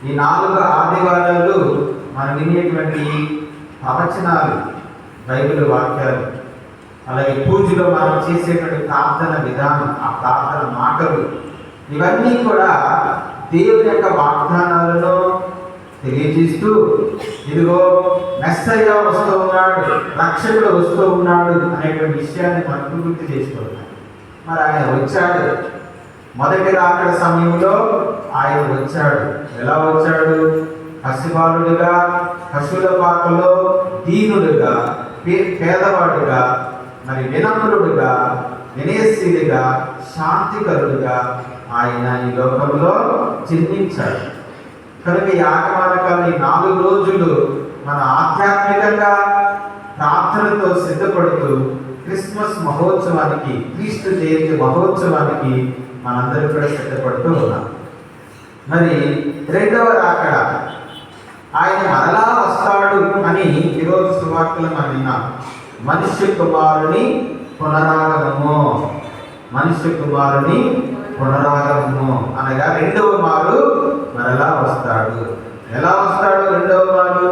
ఈ 4 ఆదివారాలు మనం వినేటువంటి ప్రవచనాలు, బైబిల్ వాక్యాలు, అలాగే పూజలో మనం చేసేటువంటి ప్రార్థన విధానం, ఆ ప్రార్థన మాటలు, ఇవన్నీ కూడా దేవుని యొక్క వాగ్దానాలను తెలియజేస్తూ, ఇదిగో మెస్సయ్య వస్తూ ఉన్నాడు, రక్షకుడు వస్తూ ఉన్నాడు అనేటువంటి విషయాన్ని మనకు గుర్తు చేస్తూ ఉన్నాడు. మరి ఆయన వచ్చాడు. మొదటి రాకడ సమయంలో ఆయన వచ్చాడు. ఎలా వచ్చాడు? పసిబాలుడుగా, పశువుల పాకలో దీనుడుగా, పేదవాడుగా, మరి వినమ్రుడుగా, వినయశీలిగా, శాంతికరుడుగా ఆయన ఈ లోకంలో జన్మించాడు. కనుక ఈ ఆగమనకాల ఈ 4 రోజులు మన ఆధ్యాత్మికంగా ప్రార్థనతో సిద్ధపడుతూ క్రిస్మస్ మహోత్సవానికి, క్రీస్తు జయంతి మహోత్సవానికి మనందరూ కూడా సిద్ధపడుతూ ఉన్నాం. మరి 2వ రాకడ, ఆయన మరలా వస్తాడు అని ఈరోజు సువార్తలు మనం విన్నాం. మనుష్య కుమారుని పునరాగమము, మనుష్య కుమారుని పునరాగమము అనగా 2వ మారు మరలా వస్తాడు. ఎలా వస్తాడు 2వ మారు?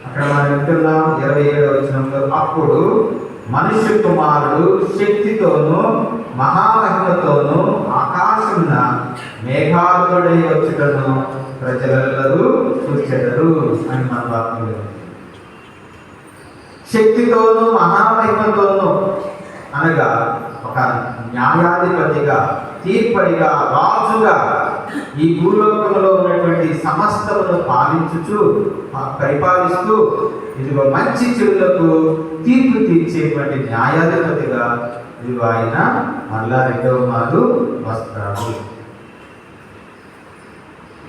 అక్కడ మనం వింటున్నాం 27వ వచనంలో, అప్పుడు మనుష్య కుమారుడు శక్తితోనూ మహామహిమతోనూ ఆకాశమున మేఘాలుడై వచ్చుటను ప్రజలెల్లరూ చూచెదరు అని మన వాక్యంలో. శక్తితోనూ మహామహిమతోనూ అనగా ఒక న్యాయాధిపతిగా, తీర్పరిగా, రాజుగా ఈ భూలోకంలో ఉన్నటువంటి సమస్తమును పరిపాలిస్తూ ఇదిగో మంచి చెడులకు తీర్పు తీర్చేటువంటి న్యాయాధిపతిగా ఇదిగో ఆయన మళ్ళా 2వ మారు వస్తాడు.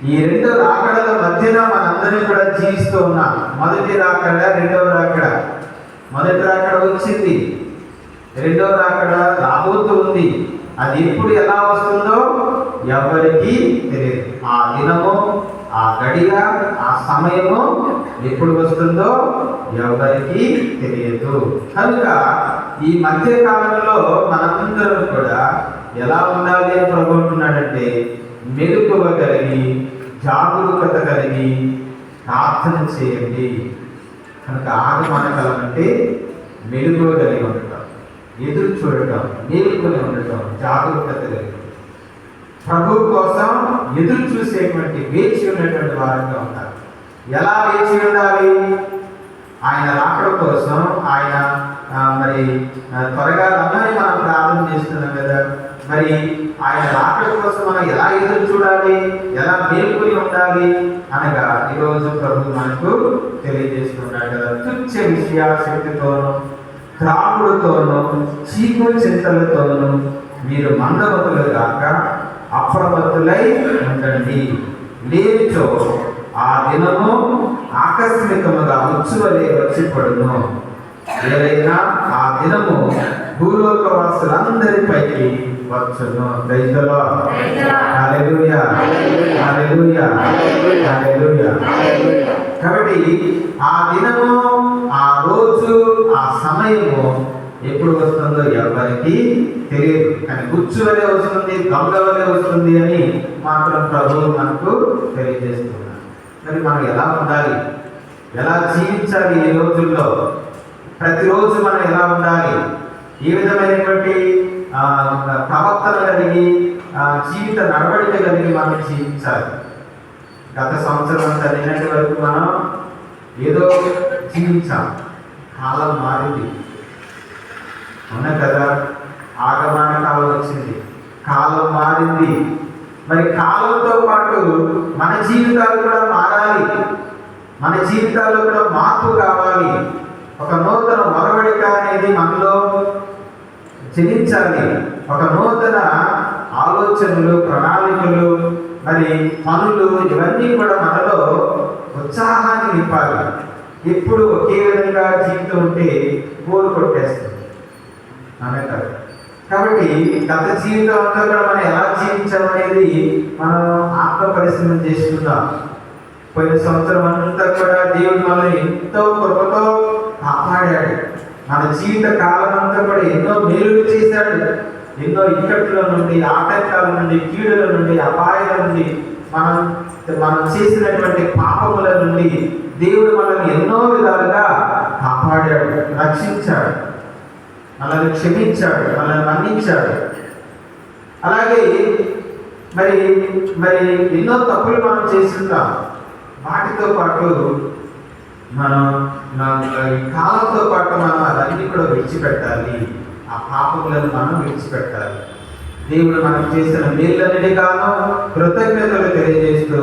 ఈ 2 రాకడల మధ్యన మనందరం కూడా జీవిస్తూ ఉన్నాం. మొదటి రాకడ, 2వ రాకడ. మొదటి రాకడ వచ్చింది, 2వ రాకడ రాబోతూ ఉంది. అది ఎప్పుడు ఎలా వస్తుందో ఎవరికి తెలియదు. ఆ దినము, ఆ గడియ, ఆ సమయము ఎప్పుడు వస్తుందో ఎవరికి తెలియదు. కనుక ఈ మధ్య కాలంలో మనందరం కూడా ఎలా ఉండాలి అని ప్రభుత్వంటున్నాడంటే, మెలకువ కలిగి, జాగరూకత కలిగి ప్రార్థన చేయండి. కనుక ఆగమనకాలం అంటే మెలకువ కలిగి ఉండటం, ఎదురు చూడటం, మేలుకొని ఉండటం, జాగరూకత కలిగి ప్రభు కోసం ఎదురు చూసేటువంటి, వేచి ఉన్నటువంటి వారంగా ఉంటారు. ఎలా వేచి ఉండాలి? ఆయన రాకడ కోసం, ఆయన మరి త్వరగా రమ్మని మనం ప్రార్థన చేస్తున్నాం కదా. మరి ఆయన రాకడ కోసం మనం ఎలా ఎదురు చూడాలి, ఎలా మేల్కొని ఉండాలి అనగా ఈరోజు ప్రభు మనకు తెలియజేస్తున్నాడు కదా. తుచ్చ విషయాశక్తితోనూ, త్రాగుడుతోనూ, చీకు చింతలతోనూ మీరు మందమతులు కాక అప్రమత్తులై ఉండండి. లేనిచో ఆ దినము ఆకస్మికముగా ఉచ్చువలే వచ్చి పడును. ఏదైనా ఆ దినము భూలోకవాసులందరిపైకి వచ్చును. దైవలో హల్లెలూయా, హల్లెలూయా, హల్లెలూయా. కాబట్టి ఆ దినము, ఆ రోజు, ఆ సమయము ఎప్పుడు వస్తుందో ఎవరికి తెలియదు. కానీ గుచ్చు వలె వస్తుంది, దొంగ వలె వస్తుంది అని మాత్రం ప్రభువు మనకు తెలియజేస్తున్నారు. మరి మనం ఎలా ఉండాలి, ఎలా జీవించాలి ఈ రోజుల్లో? ప్రతిరోజు మనం ఎలా ఉండాలి? ఏ విధమైనటువంటి ప్రవర్తన కలిగి, జీవిత నడవడిక కలిగి మనం జీవించాలి? గత సంవత్సరం అంతా నిన్నటి వరకు మనం ఏదో జీవించాం. కాలం మారింది, అవునా కదా? ఆగమన కాలం వచ్చింది, కాలం మారింది. మరి కాలంతో పాటు మన జీవితాలు కూడా మారాలి, మన జీవితాల్లో కూడా మార్పు కావాలి. ఒక నూతన ఒరవడిక అనేది మనలో జనించాలి. ఒక నూతన ఆలోచనలు, ప్రణాళికలు, మరి పనులు, ఇవన్నీ కూడా మనలో ఉత్సాహాన్ని నింపాలి. ఎప్పుడు ఒకే విధంగా జీవితం ఉంటే బోరు కొట్టేస్తుంది అనంటారు. కాబట్టి గత జీవితం అంతా కూడా మనం ఎలా జీవించామనేది మనం ఆత్మ పరిశీలన చేసుకుందాం. పోయిన సంవత్సరం అంతా కూడా దేవుడు మనల్ని ఎంతో కృపతో కాపాడాడు. మన జీవిత కాలం అంతా కూడా ఎన్నో మేలులు చేశాడు. ఎన్నో ఇక్కట్ల నుండి, ఆటంకాల నుండి, కీడుల నుండి, అపాయాల నుండి మనం మనం చేసినటువంటి పాపముల నుండి దేవుడు మనల్ని ఎన్నో విధాలుగా కాపాడాడు, రక్షించాడు, మనల్ని క్షమించాడు, మనల్ని మన్నించాడు. అలాగే మరి మరి ఎన్నో తప్పులు మనం చేస్తుంటాం. వాటితో పాటు మనం కాలంతో పాటు మనం అవన్నీ కూడా విడిచిపెట్టాలి. ఆ పాపములను మనం విడిచిపెట్టాలి. దేవుడు మనకు చేసిన మేళ్ళన్నిటిగానో కృతజ్ఞతలు తెలియజేస్తూ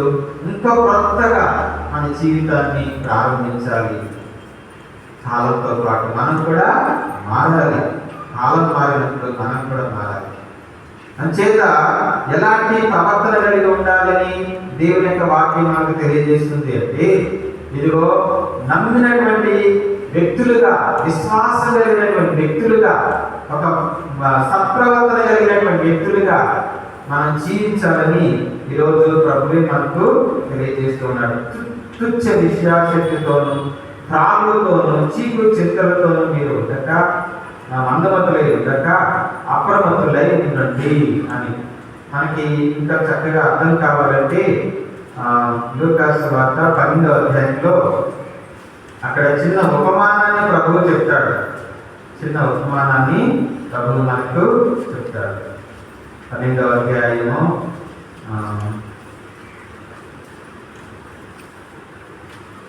ఇంకా కొత్తగా మన జీవితాన్ని ప్రారంభించాలి. కాలంతో పాటు మనం కూడా మారాలి. కాలం మారినప్పుడు మనం కూడా మారాలి. అంచేత ఎలాంటి ప్రవర్తన కలిగి ఉండాలని దేవుని యొక్క వాక్యం మనకు తెలియజేస్తుంది అంటే, ఇదిగో నమ్మినటువంటి వ్యక్తులుగా, విశ్వాసం కలిగినటువంటి వ్యక్తులుగా, ఒక సత్ప్రవర్తన కలిగినటువంటి వ్యక్తులుగా మనం జీవించాలని ఈరోజు ప్రభువే మనకు తెలియజేస్తున్నాడు. తుచ్చ విషయాశక్తితోనూ, త్రాగులతోనూ, చీకు చింతలతోనూ మీరు ఉండక, మందమతులై ఉండక అప్రమత్తులై ఉండండి అని. మనకి ఇంకా చక్కగా అర్థం కావాలంటే లూకా సువార్త 12వ అధ్యాయంలో అక్కడ చిన్న ఉపమానాన్ని ప్రభువు చెప్తాడు. చిన్న ఉపమానాన్ని ప్రభువు మనకు చెప్తాడు. 12వ అధ్యాయము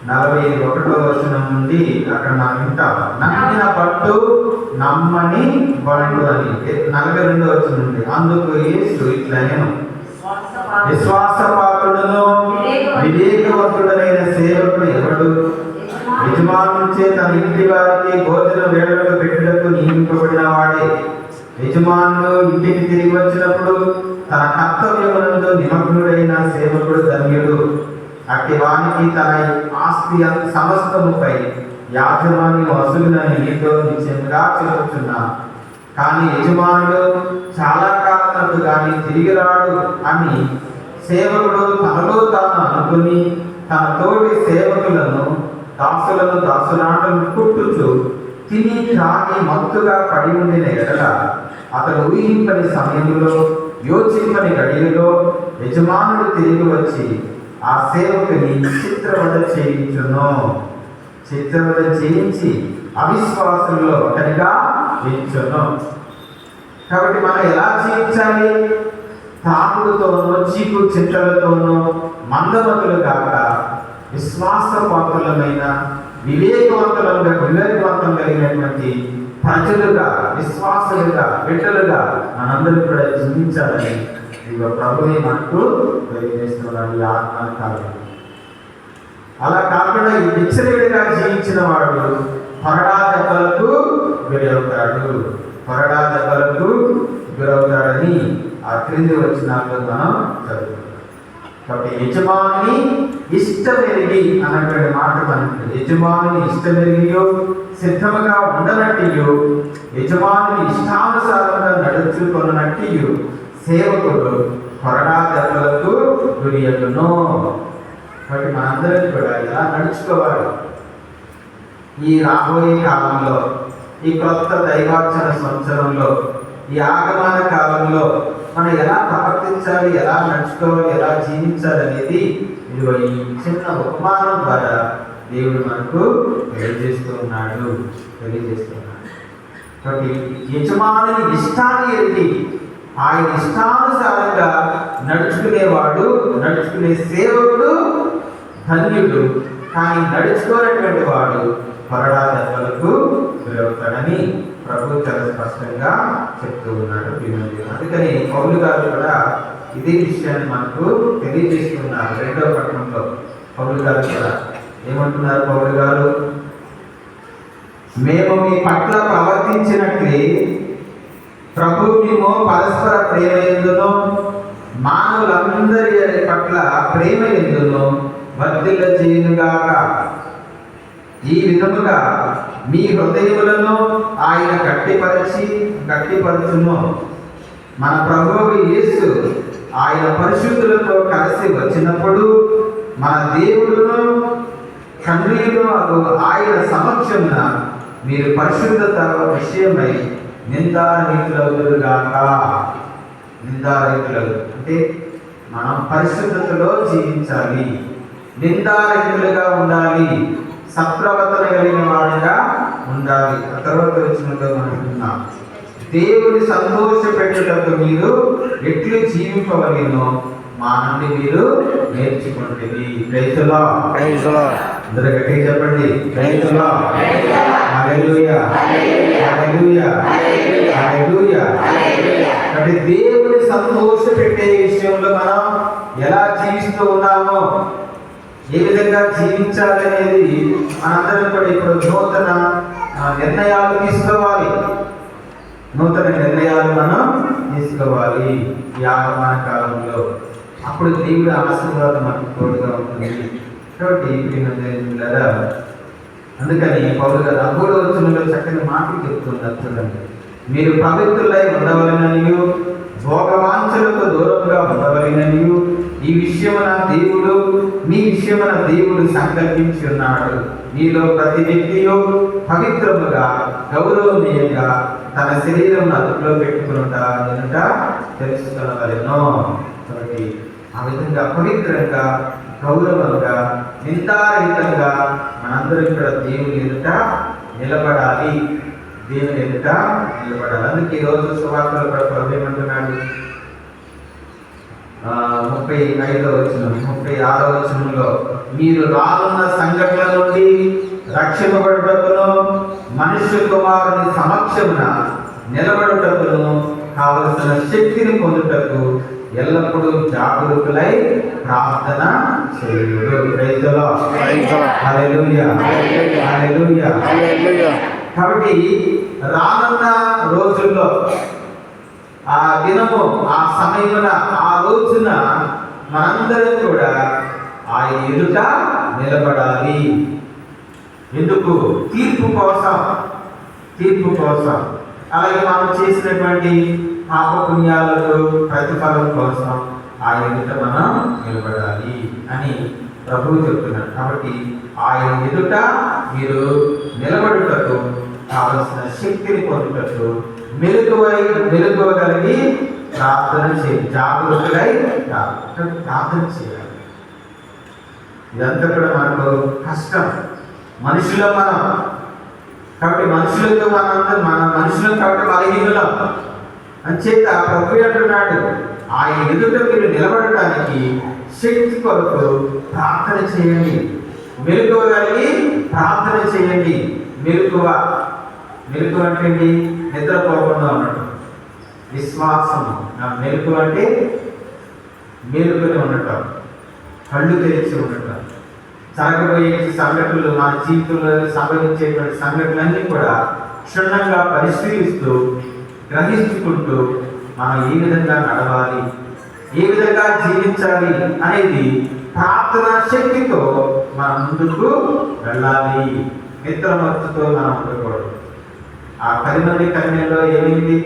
41వ వచనం నుండి అక్కడ మనం వింటాం. నమ్మిన పట్టు నమ్మని బండు అని. 42వ వచనం నుండి, అందుకు యేసు ఇట్లనెను, విశ్వాసపాత్రుడును వివేకవంతుడైన సేవకుడు ఎవడు? యజమానుచే తన ఇంటి వారికి భోజన వేళలకు పెట్టుటకు నియమింపబడిన వాడే. యజమానులు ఇంటికి తిరిగి వచ్చినప్పుడు తన కర్తవ్యమునందు నిమగ్నుడైన సేవకుడు ధన్యుడు. అట్టి వానికి తన ఆస్తి సమస్తముపై యాజమాని వసూలునని నీతో నిశ్చయంగా చెబుతున్నా. కానీ యజమానుడు చాలా కాలనకు కానీ తిరిగి రాడు అని సేవకుడు తనలో తాను అనుకుని తన తోటి సేవకులను దాసులాటలను కుట్టుచు తిని త్రాగి మత్తుగా పడి ఉండిన ఎడల అతడు ఊహింపని సమయంలో, యోచింపని గడియలో యజమానుడు తిరిగి వచ్చి ఆ సేవకుని చిత్రవద చేయించి అవిశ్వాసంలో ఒకటిగా ఎంచును. కాబట్టి మనం ఎలా జీవించాలి? తాగుడుతోనో, చీకు చింతలతోనో మందమతులు కాక విశ్వాసపాత్రులమైన వివేకవంతం కలిగినటువంటి ప్రజలుగా, విశ్వాసులుగా, బిడ్డలుగా మనందరూ కూడా జీవించాలని ప్రభువే మనకు తెలియజేస్తున్నాడు. ఈ ఆత్మకాలం అలా కాకుండా ఈ విచ్చలవిడిగా జీవించిన వాడు కొరడా దెబ్బలకు గురవుతాడని ఆ క్రింది వచనాల్లో మనం చదువుతాం. కాబట్టి యజమాని ఇష్టమెరిగి అన్నటువంటి మాట మనకి, యజమాని ఇష్టమెరిగియో సిద్ధముగా ఉండనట్టియు, యజమాని ఇష్టానుసారంగా నడుచుకొననట్టియు సేవకుడు కొరడా దెబ్బలకు గురియగును. కాబట్టి మనందరం కూడా ఇలా నడుచుకోవాలి. ఈ రాబోయే కాలంలో, ఈ కొత్త దైవార్చన సంవత్సరంలో, ఈ ఆగమన కాలంలో మనం ఎలా ప్రవర్తించాలి, ఎలా నడుచుకోవాలి, ఎలా జీవించాలి అనేది ఇదిగో ఈ చిన్న ఉపమానం ద్వారా దేవుడు మనకు తెలియజేస్తున్నాడు. కాబట్టి యజమాని ఇష్టాన్ని ఎరిగి ఆయన ఇష్టానుసారంగా నడుచుకునే సేవకుడు ధన్యుడు. కానీ నడుచుకోనటువంటి వాడు కొరడా దెబ్బలకు గురవుతాడని ప్రభు చాలా స్పష్టంగా చెప్తూ ఉన్నాడు. అందుకని పౌలు గారు కూడా ఇదే విషయాన్ని మనకు తెలియజేస్తున్నారు. 2వ పట్టణంలో పౌలు గారు కూడా ఏమంటున్నారు? పౌలు గారు, మేము మీ పట్ల ప్రవర్తించినట్లే ప్రభు మేము పరస్పర ప్రేమ ఎందునో మానవులందరి పట్ల ప్రేమ ఎందునో వర్ధిల్ల చేయునుగాక. ఈ విధముగా మీ హృదయములను ఆయన గట్టిపరచును. మన ప్రభువు యేసు ఆయన పరిశుద్ధులతో కలిసి వచ్చినప్పుడు మన దేవుడును తండ్రిను ఆయన సమక్షమున మీరు పరిశుద్ధత విషయమై నిందారహితులగుదురుగాక. అంటే మనం పరిశుద్ధతలో జీవించాలి, నిందారహితులుగా ఉండాలి, సత్ప్రవర్తన కలిగిన వాడిగా ఉండాలి. ఆ తర్వాత వచ్చినట్టు మనం విన్నాం, దేవుని సంతోష పెట్టుటకు మీరు ఎట్లు జీవింపవలేనో మా నుండి మీరు నేర్చుకుంటుంది. Praise the lord. అందరూ గట్టిగా చెప్పండి, praise the lord. Hallelujah, hallelujah, hallelujah. అంటే దేవుని సంతోష పెట్టే విషయంలో మనం ఎలా జీవిస్తూ ఉన్నామో, ఏ విధంగా జీవించాలి అనేది మనందరం కూడా ఇప్పుడు నూతన నిర్ణయాలు తీసుకోవాలి. నూతన నిర్ణయాలు మనం తీసుకోవాలి ఈ ఆగమన కాలంలో. అప్పుడు దేవుడి ఆశీర్వాదం మనకు తోడుగా ఉంటుంది. కాబట్టి కదా, అందుకని పౌలు గారు 3వ వచనంలో చక్కని మాటలు చెప్తున్నారు చూడండి. మీరు పవిత్రులై ఉండవలెననియు భోగవాంఛలకు దూరంగా ఉండవలెననియు మీ విషయమున దేవుడు సంకల్పించి ఉన్నాడు. మీలో ప్రతి వ్యక్తియు పవిత్రముగా గౌరవనీయంగా తన శరీరం అదుపులో పెట్టుకునుట తెలుసుకునవలెను. కాబట్టి ఆ విధంగా పవిత్రంగా, గౌరవంగా, నిందారహితంగా మనందరం ఇక్కడ దేవుని ఎదుట నిలబడాలి. దేవుని ఎదుట నిలబడాలి. అందుకే ఈరోజు సువార్తలో ప్రభు ఏమంటున్నాడు? 35వ వచనం, 36వ వచనంలో, మీరు రానున్న సంఘటనల నుండి రక్షింపబడుటకును మనుష్య కుమారుని సమక్షమున నిలబడుటకును కావలసిన శక్తిని పొందుటకు ఎల్లప్పుడూ జాగరూకులై ప్రార్థన చేయుడు. Praise the lord. Hallelujah, hallelujah. కాబట్టి రానున్న రోజుల్లో, ఆ దినము, ఆ సమయమున, ఆ రోజున మనందరం కూడా ఆయన ఎదుట నిలబడాలి. ఎందుకు? తీర్పు కోసం, తీర్పు కోసం. అలాగే మనం చేసినటువంటి పాపపుణ్యాలకు ప్రతిఫలం కోసం ఆయన ఎదుట మనం నిలబడాలి అని ప్రభువు చెప్తున్నాడు. కాబట్టి ఆయన ఎదుట మీరు నిలబడుటకు కావలసిన శక్తిని పొందుటకు మెలుగువగలిగి ప్రార్థన చేయాలి, జాగరూకులై ప్రార్థన చేయాలి. ఇదంతా కూడా మనకు కష్టం, మనుషులం మనం. కాబట్టి మనుషులతో మన మనుషులం కాబట్టి బలహీనులం. అంచేత ప్రభు అంటున్నాడు, ఆయన ఎదుట మీరు నిలబడటానికి శక్తి కొరకు ప్రార్థన చేయండి, మెలుగువగలిగి ప్రార్థన చేయండి. మెలుగువ అంటే నిద్రపోకుండా ఉండటం, విశ్వాసము. మెలుగు అంటే మేలుకొని ఉండటం, కళ్ళు తెరిచి ఉండటం. జరగబోయే సంఘటనలు, మన జీవితంలో సంభవించేటువంటి సంఘటనలన్నీ కూడా క్షుణ్ణంగా పరిశీలిస్తూ, గ్రహించుకుంటూ మనం ఏ విధంగా నడవాలి, ఏ విధంగా జీవించాలి అనేది ప్రార్థన శక్తితో మనం ముందుకు వెళ్ళాలి. నిద్రమత్తుతో మనం ఉండకూడదు. ఆ 10 మంది కన్యల్లో ఏమైంది?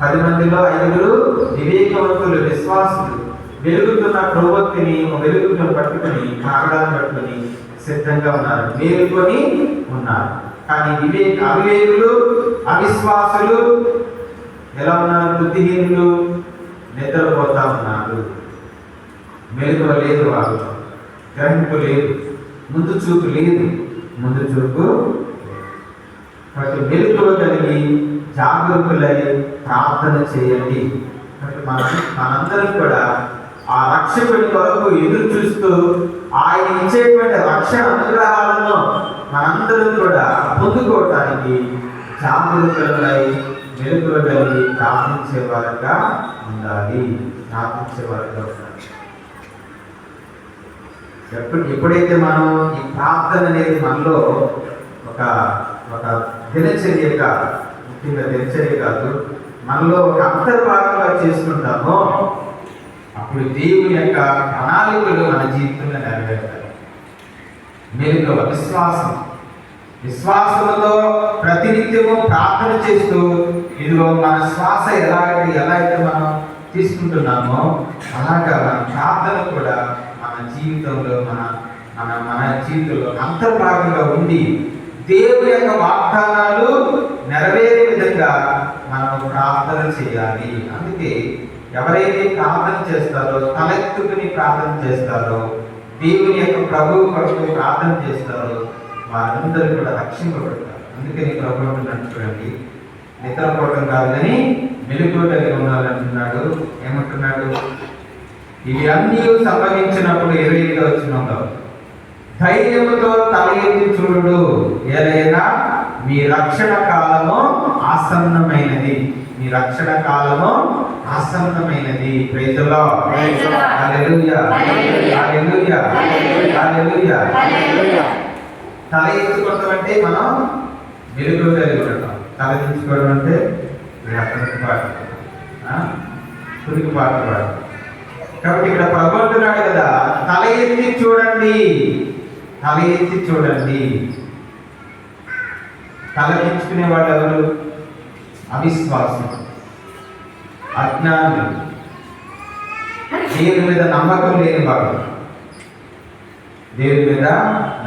10 మందిలో 5 వివేకవంతులు, విశ్వాసులు. వెలుగుతున్న ప్రవృత్తిని పట్టుకుని, కాగడాన్ని పట్టుకుని సిద్ధంగా ఉన్నారు, మేలుకొని ఉన్నారు. కానీ అవివేకులు, అవిశ్వాసులు ఎలా ఉన్నారు? బుద్ధిహీనులు, నిద్రపోతా ఉన్నారు. మెలుగు లేదు, వాళ్ళు గ్రహింపు లేదు, ముందు చూపు లేదు. కాబట్టి మెలుగువగలిగి జాగరూకులై ప్రార్థన చేయండి. మనందరం కూడా ఆ రక్షకుడి కొరకు ఎదురు చూస్తూ ఆయన ఇచ్చేటువంటి రక్షణ అనుగ్రహాలను మనందరం కూడా పొందుకోవటానికి జాగరూకులై మెలుగువగలిగి ప్రార్థించే వారుగా ఉండాలి. ఎప్పుడైతే మనం ఈ ప్రార్థన అనేది మనలో ఒక దినచర్యగా, ముఖ్యంగా దినచర్య కాదు, మనలో ఒక అంతర్భాగంగా చేసుకుంటామో అప్పుడు దేవుని యొక్క ప్రణాళికలు మన జీవితంలో నెరవేరుతాయి. మెలుగు, విశ్వాసంతో ప్రతినిత్యము ప్రార్థన చేస్తూ, ఇదిగో మన శ్వాస ఎలా అయితే మనం తీసుకుంటున్నామో అలాగా మన ప్రార్థన కూడా మన జీవితంలో మన జీవితంలో అంతర్భాగంగా ఉండి దేవుని యొక్క వాగ్దానాలు నెరవేరే విధంగా మనం ప్రార్థన చేయాలి. అందుకే ఎవరైతే ప్రార్థన చేస్తారో, తలెత్తుకుని ప్రార్థన చేస్తారో, దేవుని యొక్క ప్రభువు కొరకు ప్రార్థన చేస్తారో వారందరూ కూడా రక్షింపబడతారు. అందుకని ప్రభు అంటున్నాడు చూడండి, నిద్రపోవడం కాదు కానీ మెలకువ కలిగి ఉండాలంటున్నాడు. ఏమంటున్నాడు? ఇవి అన్నీ సంభవించినప్పుడు 25వ వచనంలో ధైర్యముతో తల ఎత్తి చూడు, ఏదైనా మీ రక్షణ కాలము ఆసన్నమైనది. మీ రక్షణ కాలము ఆసన్నమైనది. Praise the lord. Hallelujah, hallelujah, hallelujah. తల ఎత్తుకోవడం అంటే మనం మెలకువ కలిగి ఉండటం. తల ఎత్తుకోవడం అంటే పురికి పాట పాడు. కాబట్టి ఇక్కడ ప్రభు అంటున్నాడు కదా, తల ఎత్తి చూడండి, తల ఎత్తి చూడండి. తల ఎత్తుకునే వాళ్ళు ఎవరు? అవిశ్వాసం, అజ్ఞానులు, దేవుని మీద నమ్మకం లేని వాడు, దేవుని మీద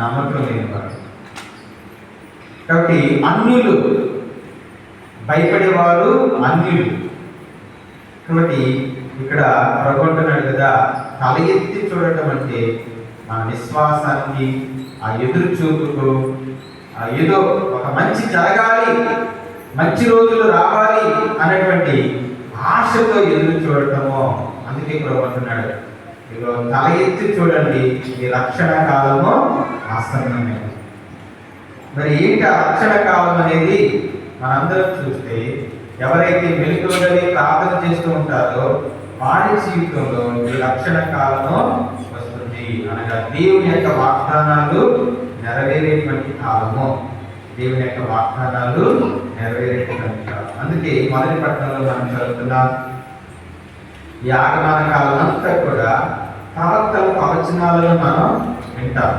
నమ్మకం లేని వాడు. కాబట్టి అన్యులు, భయపడేవారు అన్యులు. కాబట్టి ఇక్కడ ప్రభు అంటున్నాడు కదా, తల ఎత్తి చూడటం అంటే మన విశ్వాసానికి, ఆ ఎదురు చూపుకు, ఏదో ఒక మంచి జరగాలి, మంచి రోజులు రావాలి అనేటువంటి ఆశతో ఎదురు చూడటము. అందుకే ప్రభు అంటున్నాడు, ఇదిగో తల ఎత్తి చూడండి, ఈ రక్షణ కాలము ఆసన్నమే. మరి ఏంటి ఆ రక్షణ కాలం అనేది? మనందరం చూస్తే ఎవరైతే మెలకువగా ప్రార్థన చేస్తూ ఉంటారో వారి జీవితంలో ఈ రక్షణ కాలము వస్తుంది. అనగా దేవుని యొక్క వాగ్దానాలు నెరవేరేటువంటి కాలము. దేవుని యొక్క వాగ్దానాలు నెరవేరేటువంటి కాలం. అందుకే మొదటి పట్టణంలో మనం చదువుతున్నాం, ఈ ఆగమన కాలం అంతా కూడా ప్రవక్తల ప్రవచనాలను మనం వింటాం.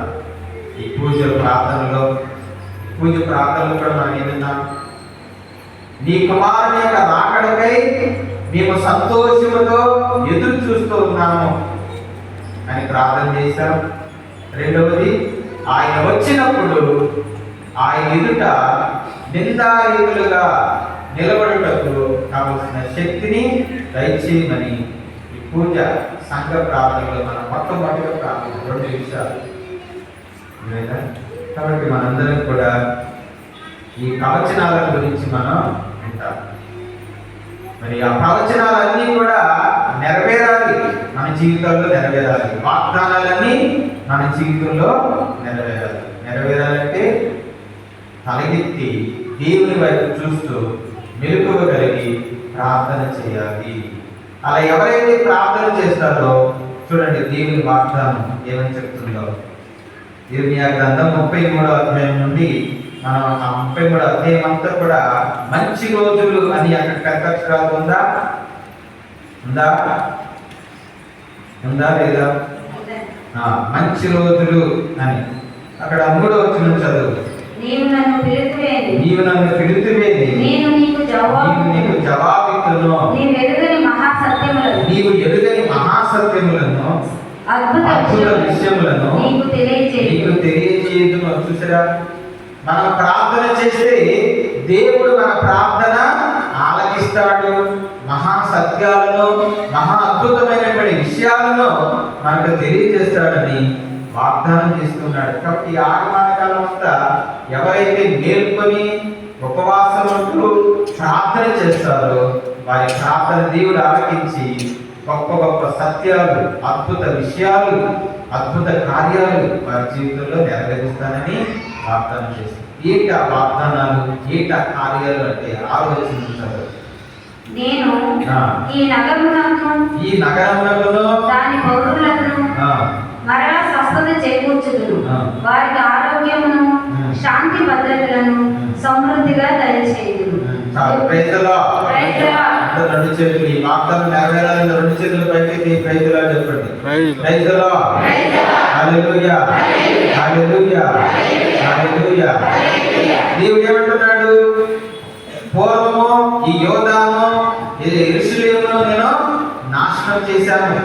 ఈ పూజ ప్రార్థనలో కూడా మనం ఏదన్నా, నీ కుమారుని యొక్క రాకడకై మేము సంతోషముతో ఎదురు చూస్తూ ఉన్నాము అని ప్రార్థన చేశాం. రెండవది, ఆయన వచ్చినప్పుడు ఆయన ఎదుట నిందారహితులుగా నిలబడుటకు కావలసిన శక్తిని దయచేయమని ఈ పూజ సంఘ ప్రార్థనలో మనం మొట్టమొదటిగా ప్రార్థన 2 విషయాలు. కాబట్టి మనందరం కూడా ఈ ప్రవచనాల గురించి మనం వింటాం. మరి ఆ ప్రవచనాలన్నీ కూడా నెరవేరాలి, మన జీవితంలో నెరవేరాలి. వాగ్దానాలన్నీ మన జీవితంలో నెరవేరాలి. నెరవేరాలంటే తలెత్తి దేవుని వైపు చూస్తూ మెలకువ కలిగి ప్రార్థన చేయాలి. అలా ఎవరైతే ప్రార్థన చేస్తారో చూడండి, దేవుని వాగ్దానం ఏమని చెప్తుందో. ఇర్మియా గ్రంథం 33వ అధ్యాయం నుండి మనం ఆ 33వ అధ్యాయం అంతా కూడా మంచి రోజులు అని అక్కడ పెద్ద అక్షరాలు ఉందా లేదా? మంచి రోజులు అని అక్కడ 3వ వచనం చదువు. నీవు నన్ను పిలుతువేది, నేను నీకు జవాబిత్తును. నీవు ఎరుగని మహాసత్యములను అద్భుత విషయములను నీకు తెలియజేయుదును. చూసారా, మనం ప్రార్థన చేస్తే దేవుడు మన ప్రార్థన ఆలకిస్తాడు. మహా సత్యాలను, మహా అద్భుతమైనటువంటి విషయాలను మనకు తెలియజేస్తాడని వాగ్దానం చేస్తున్నాడు. కాబట్టి ఈ ఆగమన కాలం అంతా ఎవరైతే మేల్కొని ఉపవాసములు ప్రార్థన చేస్తారో వారి ప్రార్థన దేవుడు ఆలకించి గొప్ప గొప్ప సత్యాలు, అద్భుత విషయాలు, అద్భుత కార్యాలు వారి జీవితంలో నెరవేరుస్తానని వాగ్దానం చేస్తారు. ఏంటి ఆ వాగ్దానాలు, ఏంటి ఆ కార్యాలు అంటే ఆలోచించారు. నేను ఈ నగరమునకును దాని పౌరులను మరలా స్వస్థత చేకూర్చుదును. వారికి ఆరోగ్యమును, శాంతి భద్రతలను సమృద్ధిగా దయచేయుదును. రెండు చేతులు ఈ వాగ్దానం నెరవేరాలని 2 చేతులు పైకి ప్రైజ్ ది లార్డ్ చెప్పండి. Praise the lord. Hallelujah, hallelujah, hallelujah. దేవుడు ఏమంటున్నాడు? పూర్వము ఈ యోధాను, యెరూషలేమును నేను నాశనం చేశాను.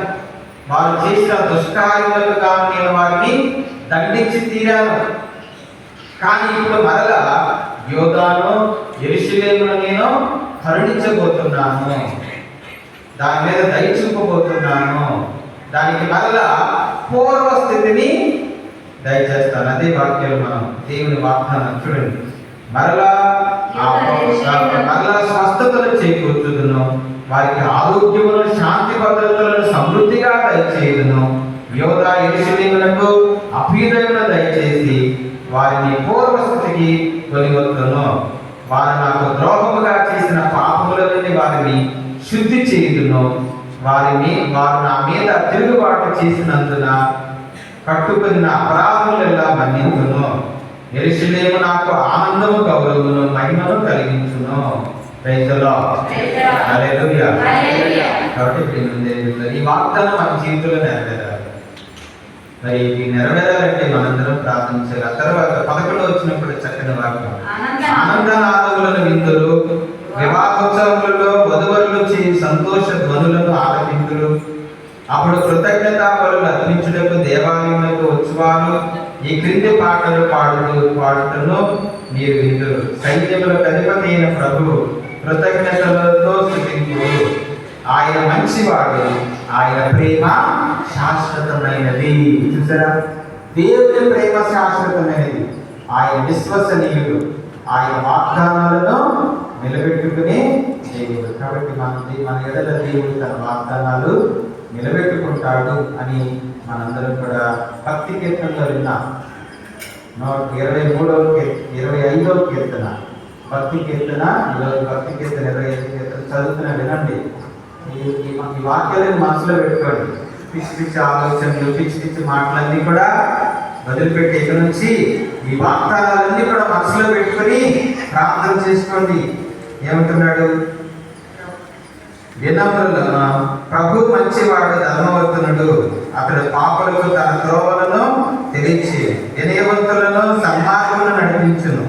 వారు చేసిన దుష్కార్యములకు గాను నేను వారిని దండించి తీరాను. కానీ ఇప్పుడు మరలా యోధాను, యెరూషలేమును నేను కరుణించబోతున్నాను. దాని మీద దయ చూపబోతున్నాను, దానికి మరలా పూర్వస్థితిని దయచేస్తాను. అదే వాక్యాలు మనం దేవుని వాగ్దానం చూడండి. మరలా స్వస్థతలు చేకూర్చుదును, వారికి ఆరోగ్యమును శాంతి భద్రతలను సమృద్ధిగా దయచేయుదును. యోధా యెరూషలేమునకు అభ్యుదయమును దయచేసి వారిని పూర్వస్థితికి కొనివచ్చును. వారు నాకు ద్రోహముగా చేసిన పాపముల నుండి వారిని శుద్ధి చేయుదును. వారు నా మీద తిరుగుబాటు చేసినందున కట్టుకున్న అపరాధములెల్లా మన్నించును. యెరూషలేము నాకు ఆనందము, గౌరవమును, మహిమను కలిగించును. Praise the lord. హల్లెలూయా. కాబట్టి ఈ వాగ్దానం మన జీవితంలో నెరవేరాలి. మరి ఇది నెరవేరాలంటే మనందరం ప్రార్థించాలి. ఆ తర్వాత 11 వచ్చినప్పుడు చక్కని వాక్యం, ఆనందనాదములను విందులు, వివాహోత్సవములలో వధువరులు చేయి సంతోష ధ్వనులను ఆలపింతులు. అప్పుడు కృతజ్ఞతా బలులు అర్పించుటకు దేవాలయములకు వచ్చువారు ఈ క్రింది పాటలు పాడుటను మీరు విందురు. సైన్యములకు అధిపతి అయిన ప్రభువు కృతజ్ఞతలతో స్తుతింతురు. ఆయన మంచివాడు, ఆయన ప్రేమ శాశ్వతమైనది. చూసారా, దేవుని ప్రేమ శాశ్వతమైనది. ఆయన విశ్వసనీయుడు, ఆయన వాగ్దానాలను నిలబెట్టుకునే దేవుడు. కాబట్టి మన ఎడల దేవుడు తన వాగ్దానాలు నిలబెట్టుకుంటాడు అని మనందరం కూడా భక్తి కీర్తనలో విన్నాం. 25వ కీర్తన భక్తి కీర్తన. ఈరోజు భక్తి కీర్తన 25వ కీర్తన చదువుతున్నా, వినండి. ఈ వాక్యాలను మనసులో పెట్టుకోండి. పిచ్చి పిచ్చి ఆలోచనలు, పిచ్చి పిచ్చి మాటలన్నీ కూడా వదిలిపెట్టి ఇక నుంచి ఈ వాగ్దానాలన్నీ కూడా మనసులో పెట్టుకొని ప్రార్థన చేసుకోండి. ఏమంటున్నాడు? వినమ్రులను ప్రభు మంచివాడు, ధర్మవర్తనుడు, అతడు పాపులకు తన త్రోవలను తెలియచి వినయవంతులను సన్మార్గమును నడిపించును,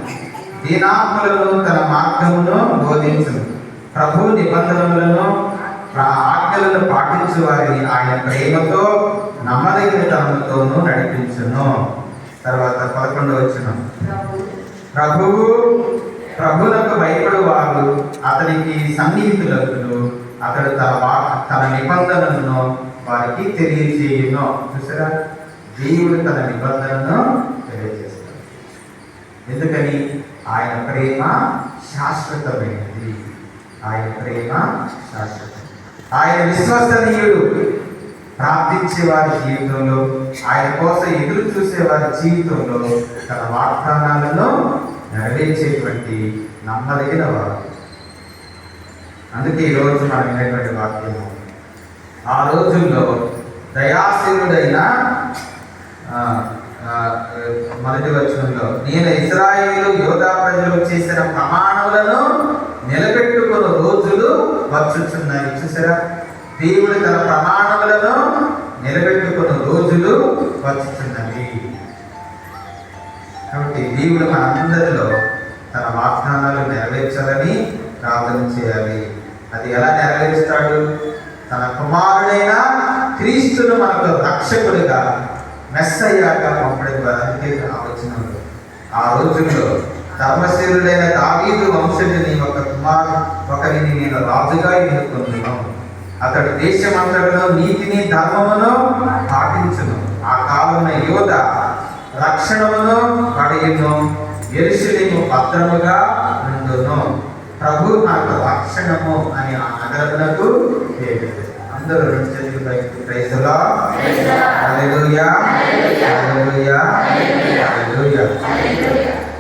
దీనాత్ములను తన మార్గమును బోధించును. ప్రభు నిబంధనలను ఆజ్ఞలను పాటించు వారిని ఆయన ప్రేమతో నమ్మదగిన తనతోనూ నడిపించును. తర్వాత 11వ వచనం, ప్రభువునకు భయపడు వారు అతనికి సన్నిహితులను, అతడు తన నిబంధనలను వారికి తెలియజేయును. చూసారా, దేవుడు తన నిబంధనను తెలియజేస్తాడు. ఎందుకని? ఆయన ప్రేమ శాశ్వతమైనది. ఆయన ప్రేమ శాశ్వతం. ఆయన విశ్వసనీయుడు. ప్రార్థించే వారి జీవితంలో, ఆయన కోసం ఎదురు చూసే వారి జీవితంలో తన వాగ్దానాలను నెరవేర్చేటువంటి నమ్మదగిన వారు. అందుకే ఈరోజు మనం వినేటువంటి వాక్యము, ఆ రోజుల్లో దయాశీలుడైన మొదటి వచనంలో, నేను ఇశ్రాయేలు యోధా ప్రజలు చేసిన ప్రమాణములను నిలబెట్టుకున్న రోజులు వచ్చుచున్నాయి. చూసారా, దేవుడు తన ప్రమాణములను నిలబెట్టుకున్న రోజులు వచ్చుచున్నవి. కాబట్టి దేవుడు మనందరిలో తన వాగ్దానాలు నెరవేర్చాలని ప్రార్థన చేయాలి. అది ఎలా నెరవేరుస్తాడు? తన కుమారుడైన క్రీస్తును మనకు రక్షకుడిగా, మెస్సయ్యాగా పంపడం ద్వారా. అందుకే ఆలోచనలు ఆ రోజుల్లో ధర్మశీలుడైన దావీదు వంశజుని ఒకరిని నేను రాజుగా ఎన్నుకున్నాను. అతడు దేశమంతటిలో నీతిని ధర్మమును పాటించును. ఆ కాలంలో యోధ రక్షణమును పడియును, యెరూషలేము భద్రముగా ఉండును. ప్రభు నాకు రక్షణము అని ఆ నగరమునకు పేరు. అందరూ రెండు చేతులు పైకి, praise the lord, hallelujah, hallelujah, హల్లెలూయా.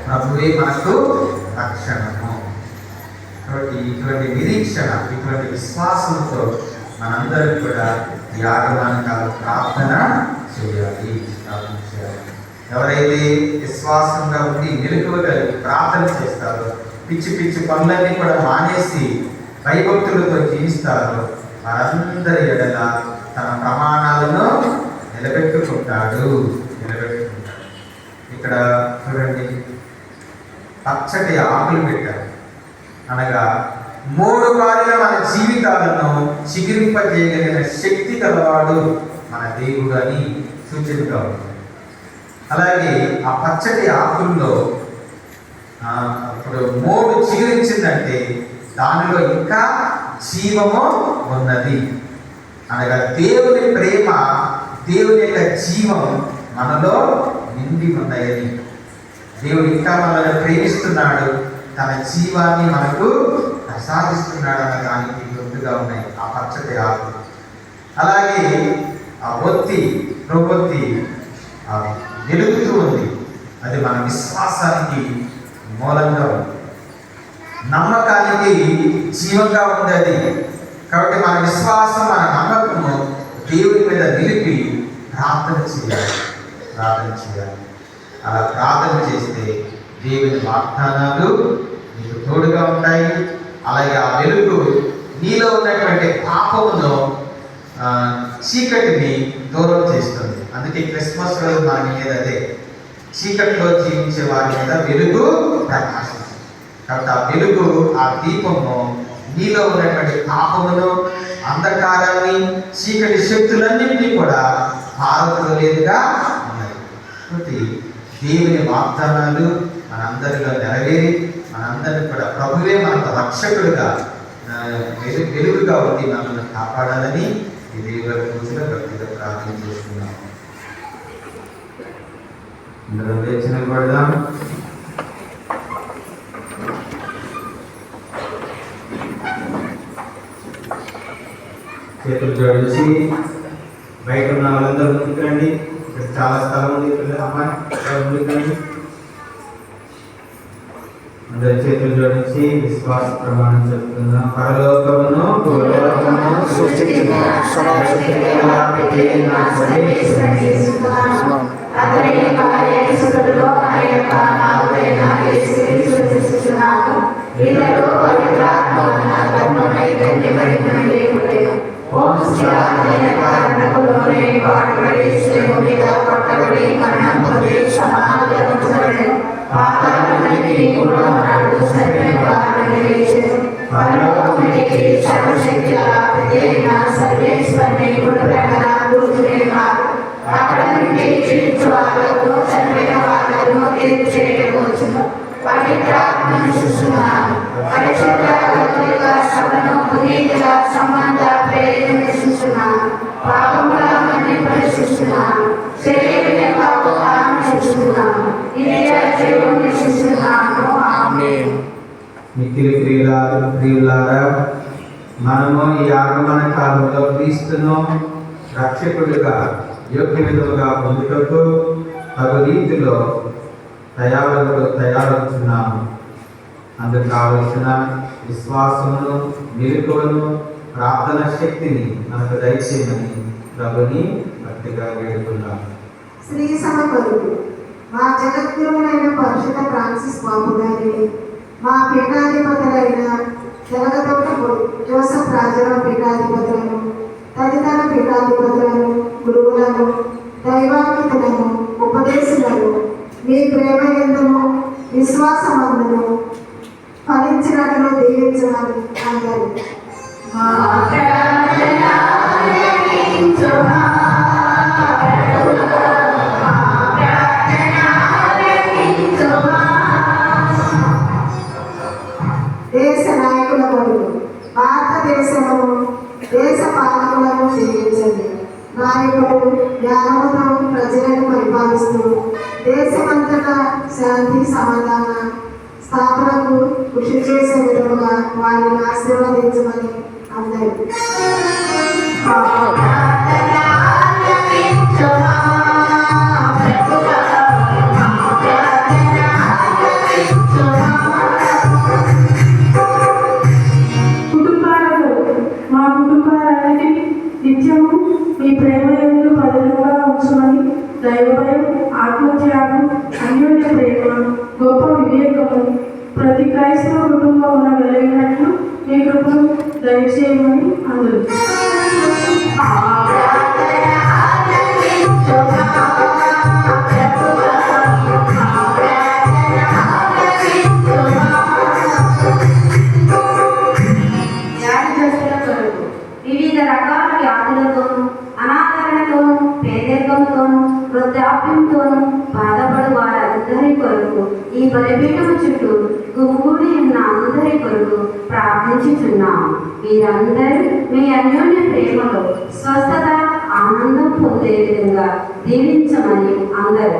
ప్రభువే మనకు రక్షణము. కాబట్టి ఇటువంటి నిరీక్షణ, ఇటువంటి విశ్వాసంతో మనందరం కూడా ఈ ఆగమనకాల ప్రార్థన చేయాలి. ఎవరైతే విశ్వాసంగా ఉండి నిలుపుగలిగి ప్రార్థన చేస్తారో, పిచ్చి పిచ్చి పనులన్నీ కూడా మానేసి భయభక్తులతో జీవిస్తారో, వారందరి ఎడల తన ప్రమాణాలను నిలబెట్టుకుంటాడు. ఇక్కడ చూడండి, పచ్చటి ఆకులు పెట్టారు. అనగా 3 వారిగా మన జీవితాలను చిగురింపజేయగలిగిన శక్తి గలవాడు మన దేవుడు అని సూచనగా ఉంటుంది. అలాగే ఆ పచ్చటి ఆకుల్లో ఇప్పుడు 3 చిగురించిందంటే దానిలో ఇంకా జీవము ఉన్నది. అనగా దేవుని ప్రేమ, దేవుని యొక్క జీవం మనలో నిండి ఉన్నాయని. దేవుడు ఇంకా మనల్ని ప్రేమిస్తున్నాడు, తన జీవాన్ని మనకు ప్రసాదిస్తున్నాడు అన్న దానికి గుర్తుగా ఉన్నాయి ఆ పచ్చటి ఆకు. అలాగే ఆ ఒత్తి ప్రొబొత్తి వెలుగుతూ ఉంది. అది మన విశ్వాసానికి మూలంగా ఉంది, నమ్మకానికి జీవంగా ఉంది అది. కాబట్టి మన విశ్వాసం, మన నమ్మకము దేవుని మీద నిలిపి ప్రార్థన చేయాలి. అలా ప్రార్థన చేస్తే దేవుని వాగ్దానాలు నీకు తోడుగా ఉంటాయి. అలాగే ఆ వెలుగు నీలో ఉన్నటువంటి పాపమును, చీకటిని దూరం చేస్తుంది. అందుకే క్రిస్మస్ రోజు మన మీద అదే, చీకటిలో జీవించే వారి మీద వెలుగు ప్రకాశిస్తుంది. కాబట్టి ఆ వెలుగు, ఆ దీపము నీలో ఉన్నటువంటి పాపమును, అంధకారాన్ని, చీకటి శక్తులన్నింటినీ కూడా పారద్రోలేదుగా ఉన్నాయి. కాబట్టి దేవుని వాగ్దానాలు మనందరిలో నెరవేరి మనందరినీ కూడా ప్రభువే మనకు రక్షకుడుగా, వెలుగుగా ఉండి మనల్ని కాపాడాలని ఈ దేవుని పూజలో భక్తిగా ప్రార్థన చేస్తున్నాం. అందరూ లేచి నిలబడదాం. చేతులు జోడించి బయట ఉన్న వాళ్ళందరూ ముందుకు రండి. ఇక్కడ చాలా స్థలం ఉంది. అమ్మాయి ముందుకు రండి. అందరి చేతులు జోడించి విశ్వాస ప్రమాణం చెప్తున్నాం. పరలోకమును భూలోకమును సృష్టించిన మిక్కిలి ప్రియులారా, మనము ఈ ఆగమన కాలంలో క్రీస్తును రక్షకుడిగా యోగ్య విధముగా పొందుటకు తగు రీతిలో తయారవుతున్నాము. అందుకు కావలసిన విశ్వాసమును, మెలకువను, ప్రార్థన శక్తిని మనకు దయచేయమని ప్రభుని భక్తిగా వేడుకున్నాము. శ్రీ సమకరుడు మా జగద్గురువులైన పరిశుద్ధ ఫ్రాన్సిస్ బాబు గారిని, మా పీఠాధిపతులైన జగతోట జోసఫ్ రాజారావు పీఠాధిపతులను, తదితర పీఠాధిపతులను, గురువులను, దైవాంకితులను, ఉపదేశులను మీ ప్రేమ యందును విశ్వాసమందును ఫలించినట్లు దీవించమని అందరూ దేశ నాయకుల బడులు భారతదేశమును, దేశ పాలకులను దీవించండి. నాయకులు జ్ఞానముతో ప్రజలను పరిపాలిస్తూ దేశమంతటా శాంతి సమాధాన స్థాపనకు కృషి చేసే విధముగా వారిని ఆశీర్వదించమని అందరూ నిత్యము మీ ప్రేమ యందు పదిలంగా ఉంచమని దైవభయం, ఆత్మత్యాగం, అన్యోన్య ప్రేమ, గొప్ప వివేకము ప్రతి క్రైస్తవ కుటుంబమున వెలిగినట్లు మీ కృపను దయచేయమని అందరూ వివిధ రకాల వ్యాధులతోనూ, అనాదరణతోనూ, పేదరికంతోనూ, వృద్ధాప్యంతో శ్రమలతోనూ బాధపడు వారందరి కొరకు ఈ బలిపీఠము చుట్టూ గుమిగూడి ఉన్న అందరి కొరకు ప్రార్థించుచున్నాము. వీరందరూ మీ అన్యోన్య ప్రేమలో స్వస్థత ఆనందం పొందే విధంగా దీవించమని అందరూ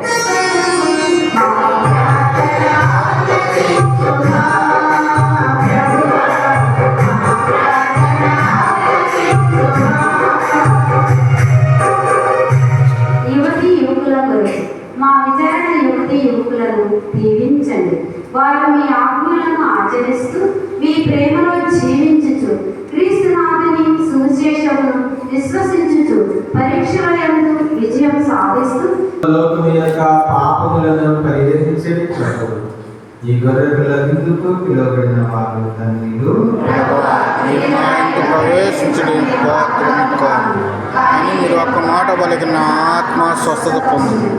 యువతి యువకుల కొరకు మా విచారణ యువతి యువకులను దీవించండి. వారు మీ ఆజ్ఞలను ఆచరిస్తూ మీ ప్రేమలో జీవించుచు క్రీస్తునాథుని సువిశేషమును విశ్వసించుచు పరీక్షల యందు విజయం సాధిస్తూ లోకము యొక్క పాపములను పరిహరించేటప్పుడు ఈ గొర్రెల విందుకు పిలువబడిన వారు ధన్యులు. ప్రవేశించడం పాత్రము కాదు అని మీరు ఒక్క మాట పలికిన ఆత్మ స్వస్థత పొందుతుంది.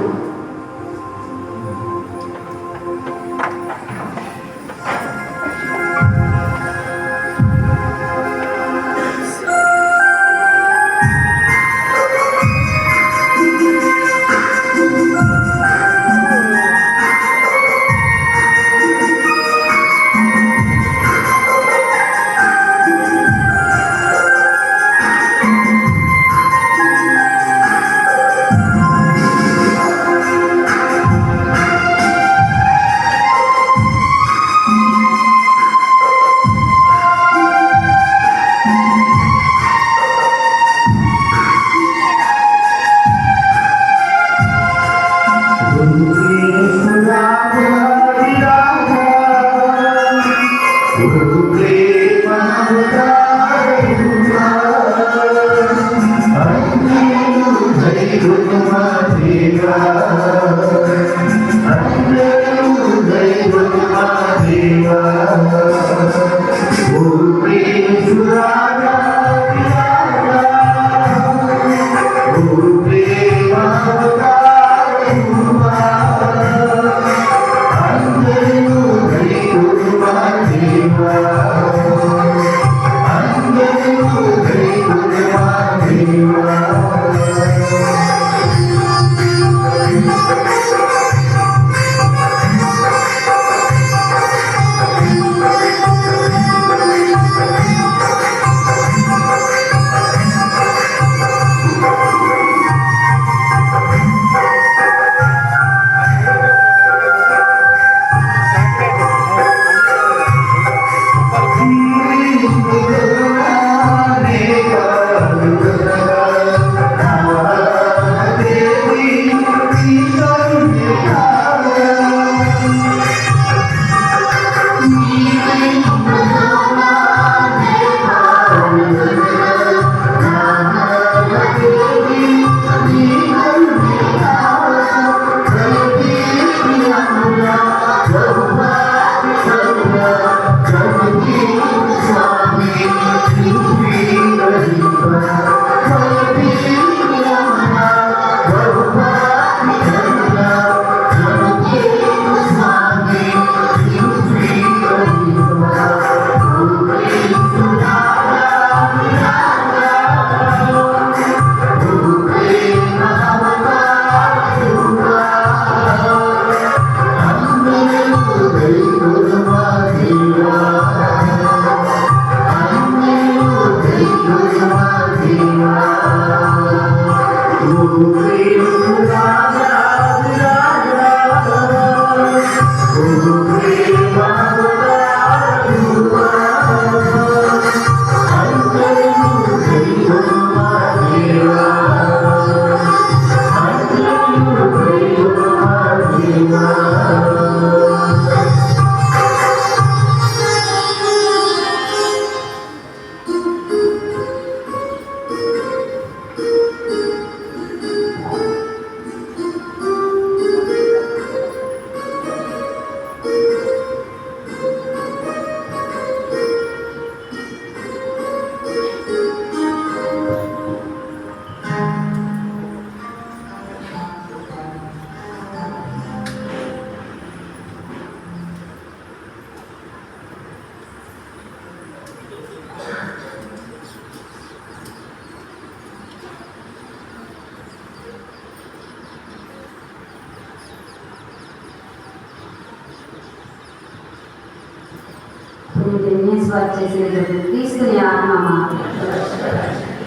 పుట్టింటిని స్వార్థ చేసేందుకు క్రీస్తుని ఆత్మమా,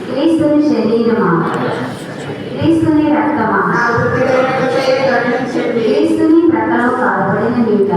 క్రీస్తుని శరీరమా, క్రీస్తుని రక్తమా, క్రీస్తుని ప్రక్కలో కాల్పడిన నీట,